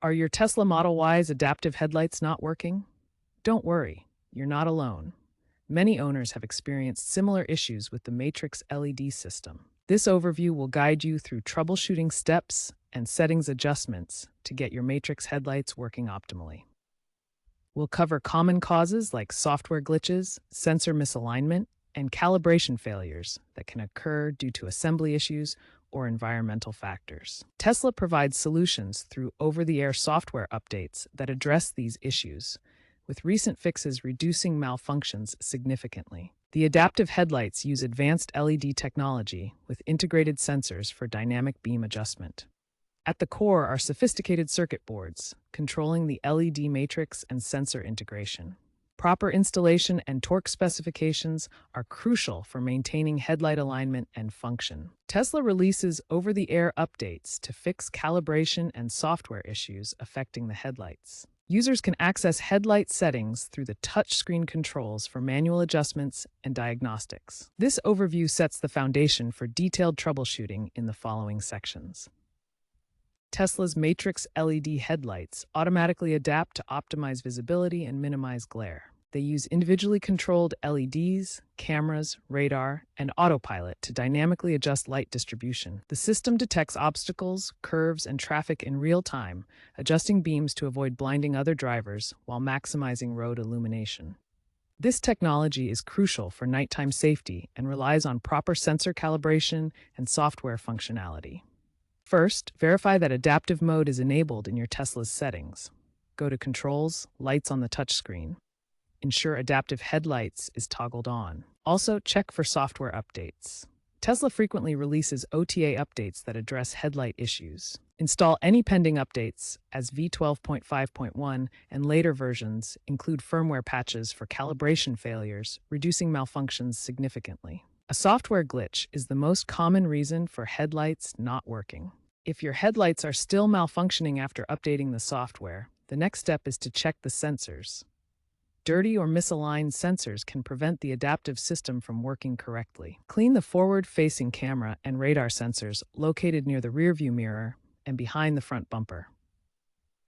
Are your Tesla Model Y's adaptive headlights not working? Don't worry, you're not alone. Many owners have experienced similar issues with the Matrix LED system. This overview will guide you through troubleshooting steps and settings adjustments to get your Matrix headlights working optimally. We'll cover common causes like software glitches, sensor misalignment, and calibration failures that can occur due to assembly issues or environmental factors. Tesla provides solutions through over-the-air software updates that address these issues, with recent fixes reducing malfunctions significantly. The adaptive headlights use advanced LED technology with integrated sensors for dynamic beam adjustment. At the core are sophisticated circuit boards, controlling the LED matrix and sensor integration. Proper installation and torque specifications are crucial for maintaining headlight alignment and function. Tesla releases over-the-air updates to fix calibration and software issues affecting the headlights. Users can access headlight settings through the touchscreen controls for manual adjustments and diagnostics. This overview sets the foundation for detailed troubleshooting in the following sections. Tesla's Matrix LED headlights automatically adapt to optimize visibility and minimize glare. They use individually controlled LEDs, cameras, radar, and autopilot to dynamically adjust light distribution. The system detects obstacles, curves, and traffic in real time, adjusting beams to avoid blinding other drivers while maximizing road illumination. This technology is crucial for nighttime safety and relies on proper sensor calibration and software functionality. First, verify that adaptive mode is enabled in your Tesla's settings. Go to Controls, Lights on the touchscreen. Ensure adaptive headlights is toggled on. Also, check for software updates. Tesla frequently releases OTA updates that address headlight issues. Install any pending updates, as v12.5.1 and later versions include firmware patches for calibration failures, reducing malfunctions significantly. A software glitch is the most common reason for headlights not working. If your headlights are still malfunctioning after updating the software, the next step is to check the sensors. Dirty or misaligned sensors can prevent the adaptive system from working correctly. Clean the forward-facing camera and radar sensors located near the rearview mirror and behind the front bumper.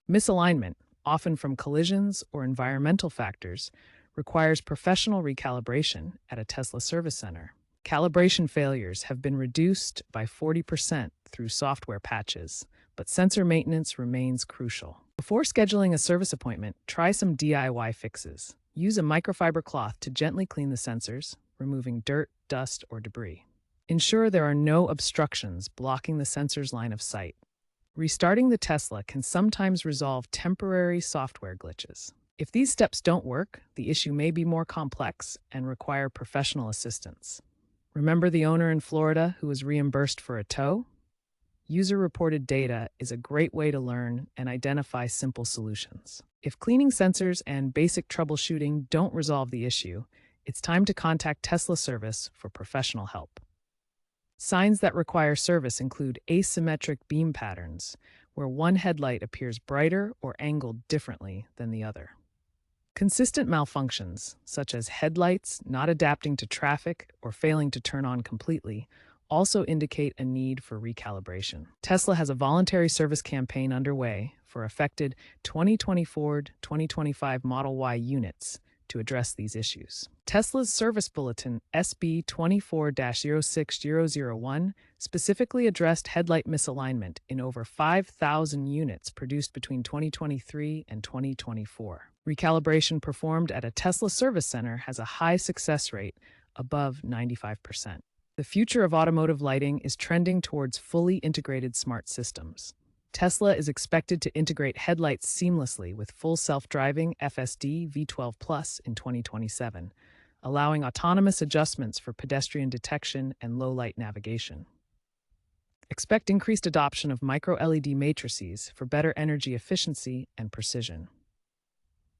Misalignment, often from collisions or environmental factors, requires professional recalibration at a Tesla service center. Calibration failures have been reduced by 40% through software patches, but sensor maintenance remains crucial. Before scheduling a service appointment, try some DIY fixes. Use a microfiber cloth to gently clean the sensors, removing dirt, dust, or debris. Ensure there are no obstructions blocking the sensor's line of sight. Restarting the Tesla can sometimes resolve temporary software glitches. If these steps don't work, the issue may be more complex and require professional assistance. Remember the owner in Florida who was reimbursed for a tow? User-reported data is a great way to learn and identify simple solutions. If cleaning sensors and basic troubleshooting don't resolve the issue, it's time to contact Tesla Service for professional help. Signs that require service include asymmetric beam patterns, where one headlight appears brighter or angled differently than the other. Consistent malfunctions, such as headlights not adapting to traffic or failing to turn on completely, also indicate a need for recalibration. Tesla has a voluntary service campaign underway for affected 2024-2025 Model Y units to address these issues. Tesla's Service Bulletin SB 24-06001 specifically addressed headlight misalignment in over 5,000 units produced between 2023 and 2024. Recalibration performed at a Tesla service center has a high success rate, above 95%. The future of automotive lighting is trending towards fully integrated smart systems. Tesla is expected to integrate headlights seamlessly with full self-driving FSD V12 Plus in 2027, allowing autonomous adjustments for pedestrian detection and low-light navigation. Expect increased adoption of micro-LED matrices for better energy efficiency and precision.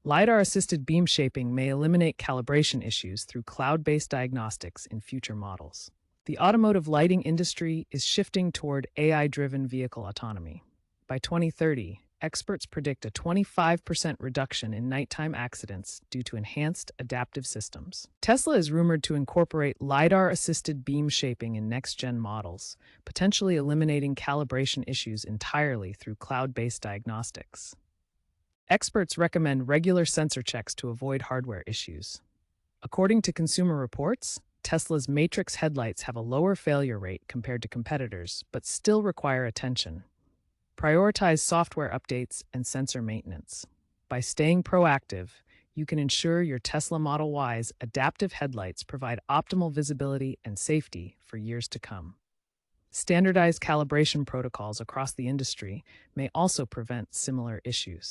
LiDAR-assisted beam shaping may eliminate calibration issues through cloud-based diagnostics in future models. The automotive lighting industry is shifting toward AI-driven vehicle autonomy. By 2030, Experts predict a 25% reduction in nighttime accidents due to enhanced adaptive systems. Tesla is rumored to incorporate LiDAR-assisted beam shaping in next-gen models, potentially eliminating calibration issues entirely through cloud-based diagnostics. Experts recommend regular sensor checks to avoid hardware issues. According to Consumer Reports, Tesla's Matrix headlights have a lower failure rate compared to competitors, but still require attention. Prioritize software updates and sensor maintenance. By staying proactive, you can ensure your Tesla Model Y's adaptive headlights provide optimal visibility and safety for years to come. Standardized calibration protocols across the industry may also prevent similar issues.